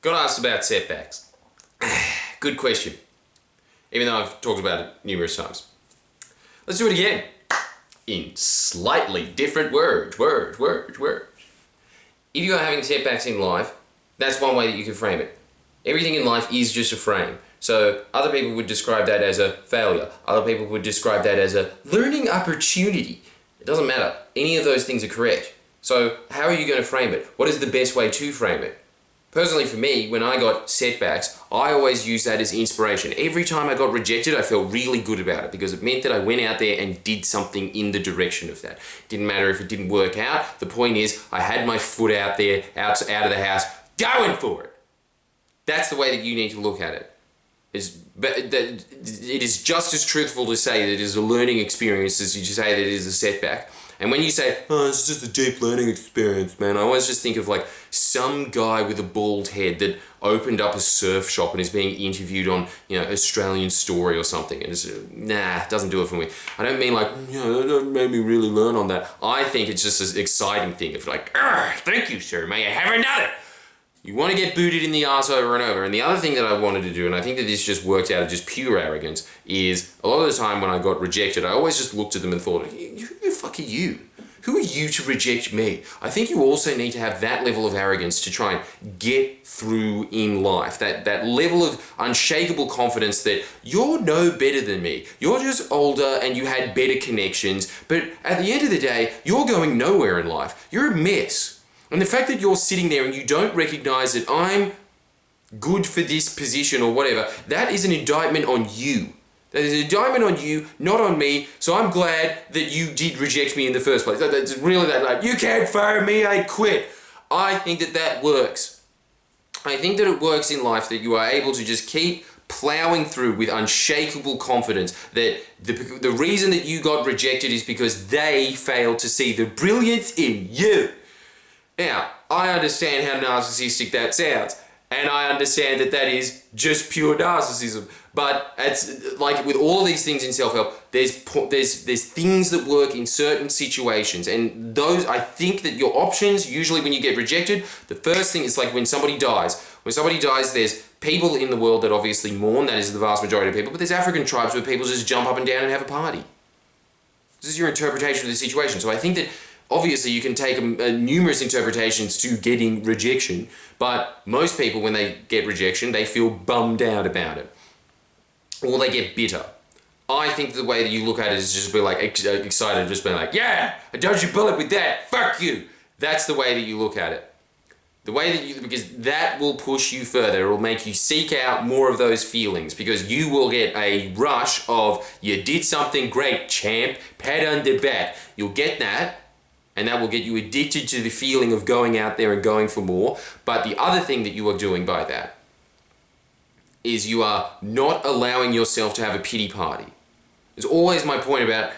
Got asked about setbacks. Good question. Even though I've talked about it numerous times. Let's do it again. In slightly different words. If you are having setbacks in life, that's one way that you can frame it. Everything in life is just a frame. So other people would describe that as a failure. Other people would describe that as a learning opportunity. It doesn't matter. Any of those things are correct. So how are you going to frame it? What is the best way to frame it? Personally for me, when I got setbacks, I always use that as inspiration. Every time I got rejected, I felt really good about it because it meant that I went out there and did something in the direction of that. Didn't matter if it didn't work out. The point is, I had my foot out there, out of the house, going for it. That's the way that you need to look at it. It is just as truthful to say that it is a learning experience as you say that it is a setback. And when you say, oh, it's just a deep learning experience, man, I always just think of like some guy with a bald head that opened up a surf shop and is being interviewed on, Australian Story or something. And it's, it doesn't do it for me. I don't mean like, that made me really learn on that. I think it's just an exciting thing of like, thank you, sir, may I have another? You want to get booted in the arse over and over. And the other thing that I wanted to do, and I think that this just worked out of just pure arrogance, is a lot of the time when I got rejected, I always just looked at them and thought, who the fuck are you? Who are you to reject me? I think you also need to have that level of arrogance to try and get through in life. That level of unshakable confidence that you're no better than me. You're just older and you had better connections. But at the end of the day, you're going nowhere in life. You're a mess. And the fact that you're sitting there and you don't recognize that I'm good for this position or whatever, that is an indictment on you. That is an indictment on you, not on me. So I'm glad that you did reject me in the first place. That's really that like, you can't fire me, I quit. I think that works. I think that it works in life that you are able to just keep plowing through with unshakable confidence that the reason that you got rejected is because they failed to see the brilliance in you. Now, I understand how narcissistic that sounds, and I understand that is just pure narcissism. But it's like with all these things in self-help, there's things that work in certain situations, and those, I think that your options, usually when you get rejected, the first thing is like when somebody dies. When somebody dies, there's people in the world that obviously mourn, that is the vast majority of people, but there's African tribes where people just jump up and down and have a party. This is your interpretation of the situation. So I think that obviously, you can take numerous interpretations to getting rejection, but most people, when they get rejection, they feel bummed out about it, or they get bitter. I think the way that you look at it is just be like excited, just being like, yeah, I dodged your bullet with that, fuck you. That's the way that you look at it. The way that because that will push you further. It will make you seek out more of those feelings because you will get a rush of, you did something great, champ, pat on the back. You'll get that. And that will get you addicted to the feeling of going out there and going for more. But the other thing that you are doing by that is you are not allowing yourself to have a pity party. It's always my point about,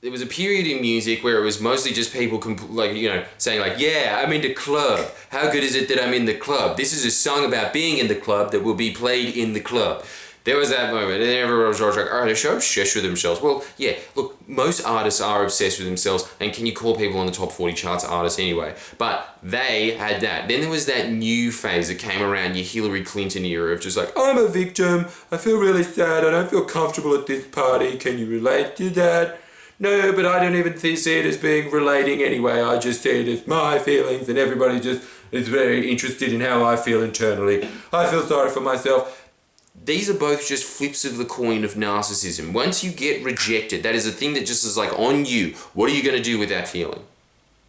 there was a period in music where it was mostly just people saying like, yeah, I'm in the club. How good is it that I'm in the club? This is a song about being in the club that will be played in the club. There was that moment, and everyone was like, oh, they're so obsessed with themselves. Well, yeah, look, most artists are obsessed with themselves, and can you call people on the top 40 charts artists anyway? But they had that. Then there was that new phase that came around your Hillary Clinton era of just like, I'm a victim, I feel really sad, I don't feel comfortable at this party, can you relate to that? No, but I don't even see it as being relating anyway, I just see it as my feelings, and everybody just is very interested in how I feel internally. I feel sorry for myself. These are both just flips of the coin of narcissism. Once you get rejected, that is a thing that just is like on you. What are you going to do with that feeling?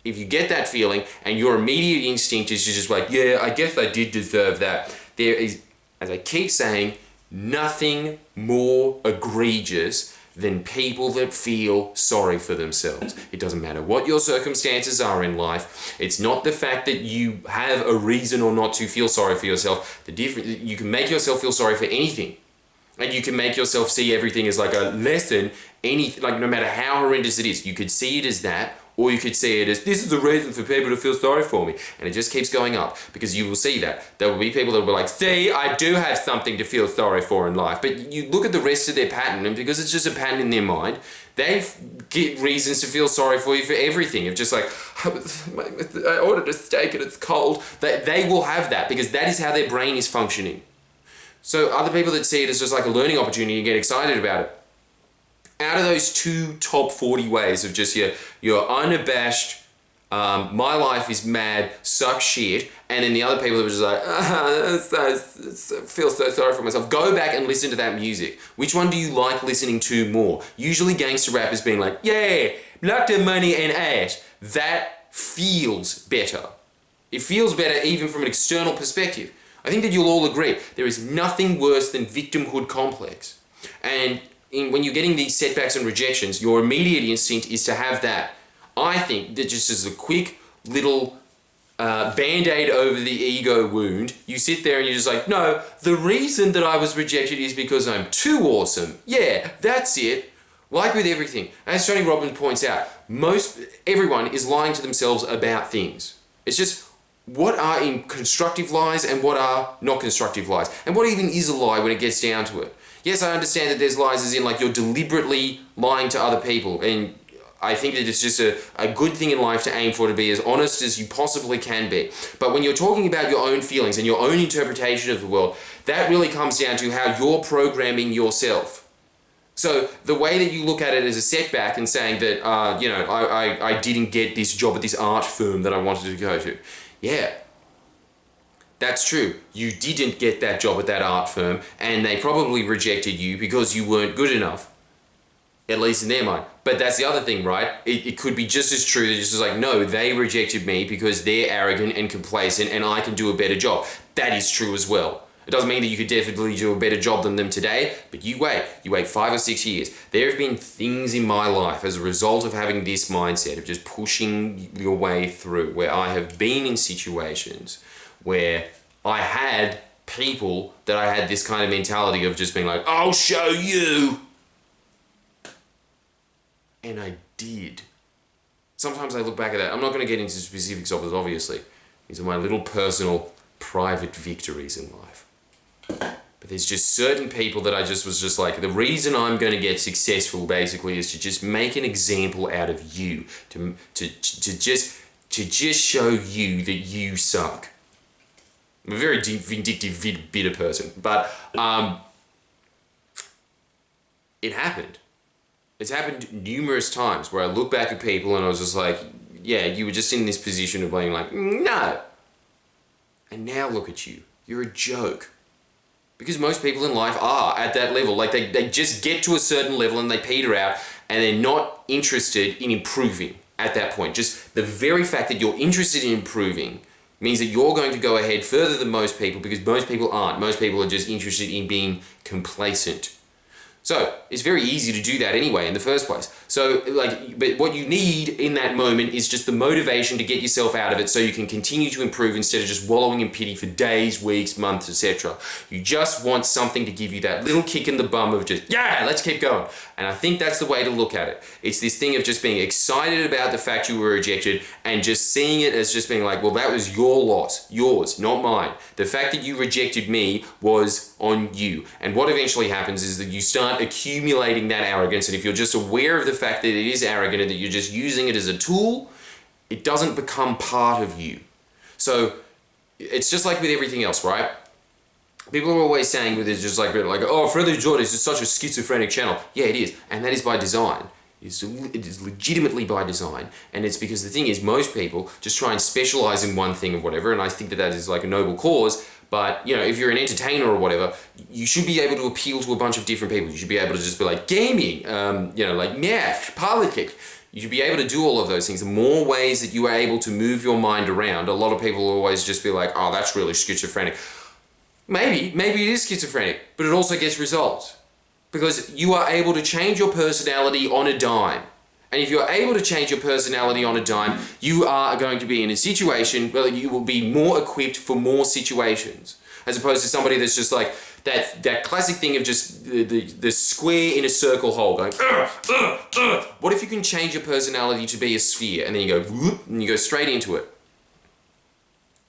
If you get that feeling and your immediate instinct is just like, yeah, I guess I did deserve that. There is, as I keep saying, nothing more egregious than people that feel sorry for themselves. It doesn't matter what your circumstances are in life. It's not the fact that you have a reason or not to feel sorry for yourself. You can make yourself feel sorry for anything. And you can make yourself see everything as like a lesson, no matter how horrendous it is. You could see it as that, Or you could see it as, this is a reason for people to feel sorry for me. And it just keeps going up, because you will see that. There will be people that will be like, see, I do have something to feel sorry for in life. But you look at the rest of their pattern, and because it's just a pattern in their mind, they get reasons to feel sorry for you for everything. It's just like, I ordered a steak and it's cold. They will have that, because that is how their brain is functioning. So other people that see it as just like a learning opportunity and get excited about it. Out of those two top 40 ways of just your unabashed, my life is mad, suck shit, and then the other people that were just like, feel so sorry for myself. Go back and listen to that music. Which one do you like listening to more? Usually gangster rappers being like, yeah, lot of money and ass. That feels better. It feels better even from an external perspective. I think that you'll all agree, there is nothing worse than victimhood complex. And when you're getting these setbacks and rejections, your immediate instinct is to have that. I think that just as a quick little band-aid over the ego wound, you sit there and you're just like, no, the reason that I was rejected is because I'm too awesome. Yeah, that's it. Like with everything, as Tony Robbins points out, everyone is lying to themselves about things. It's just what are in constructive lies and what are not constructive lies. And what even is a lie when it gets down to it. Yes, I understand that there's lies as in like you're deliberately lying to other people, and I think that it's just a good thing in life to aim for, to be as honest as you possibly can be. But when you're talking about your own feelings and your own interpretation of the world, that really comes down to how you're programming yourself. So the way that you look at it as a setback and saying that, I didn't get this job at this art firm that I wanted to go to. Yeah, that's true. You didn't get that job at that art firm, and they probably rejected you because you weren't good enough. At least in their mind. But that's the other thing, right? It could be just as true that it's just like, no, they rejected me because they're arrogant and complacent and I can do a better job. That is true as well. It doesn't mean that you could definitely do a better job than them today, but you wait 5 or 6 years. There have been things in my life as a result of having this mindset of just pushing your way through, where I have been in situations where I had people that I had this kind of mentality of just being like, I'll show you. And I did. Sometimes I look back at that. I'm not going to get into specifics of it, obviously. These are my little personal, private victories in life. But there's just certain people that I just was just like, the reason I'm going to get successful basically is to just make an example out of you. To just show you that you suck. I'm a very vindictive, bitter person. But it happened. It's happened numerous times where I look back at people and I was just like, yeah, you were just in this position of being like, no. And now look at you. You're a joke. Because most people in life are at that level. Like they just get to a certain level and they peter out and they're not interested in improving at that point. Just the very fact that you're interested in improving means that you're going to go ahead further than most people, because most people aren't. Most people are just interested in being complacent. So it's very easy to do that anyway in the first place. So but what you need in that moment is just the motivation to get yourself out of it so you can continue to improve instead of just wallowing in pity for days, weeks, months, etc. You just want something to give you that little kick in the bum of just, yeah, let's keep going. And I think that's the way to look at it. It's this thing of just being excited about the fact you were rejected and just seeing it as just being like, well, that was your loss, yours, not mine. The fact that you rejected me was on you. And what eventually happens is that you start accumulating that arrogance, and if you're just aware of the fact that it is arrogant and that you're just using it as a tool, it doesn't become part of you. So it's just like with everything else, right? People are always saying with it, just like oh, Friendly Jordan is just such a schizophrenic channel. Yeah, it is, and that is by design. It is legitimately by design, and it's because the thing is, most people just try and specialize in one thing or whatever, and I think that is like a noble cause. But, if you're an entertainer or whatever, you should be able to appeal to a bunch of different people. You should be able to just be like gaming, like math, politics. You should be able to do all of those things. The more ways that you are able to move your mind around, a lot of people always just be like, oh, that's really schizophrenic. Maybe it is schizophrenic, but it also gets results. Because you are able to change your personality on a dime. And if you're able to change your personality on a dime, you are going to be in a situation where you will be more equipped for more situations. As opposed to somebody that's just like that classic thing of just the square in a circle hole going, ugh, ugh, ugh. What if you can change your personality to be a sphere and then you go, whoop, and you go straight into it?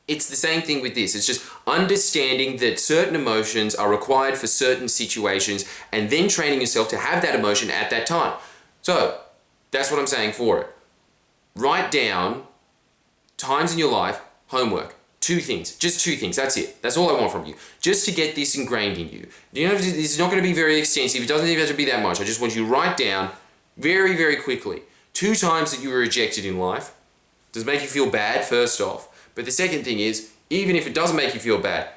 It's the same thing with this. It's just understanding that certain emotions are required for certain situations and then training yourself to have that emotion at that time. So, that's what I'm saying for it. Write down times in your life, homework. 2 things. Just 2 things. That's it. That's all I want from you. Just to get this ingrained in you. You know, this is not going to be very extensive. It doesn't even have to be that much. I just want you to write down very, very quickly 2 times that you were rejected in life. Does it make you feel bad, first off? But the second thing is, even if it doesn't make you feel bad,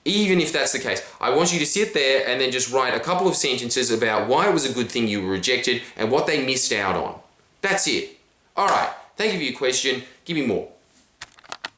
even if that's the case, I want you to sit there and then just write a couple of sentences about why it was a good thing you were rejected and what they missed out on. That's it. All right. Thank you for your question. Give me more.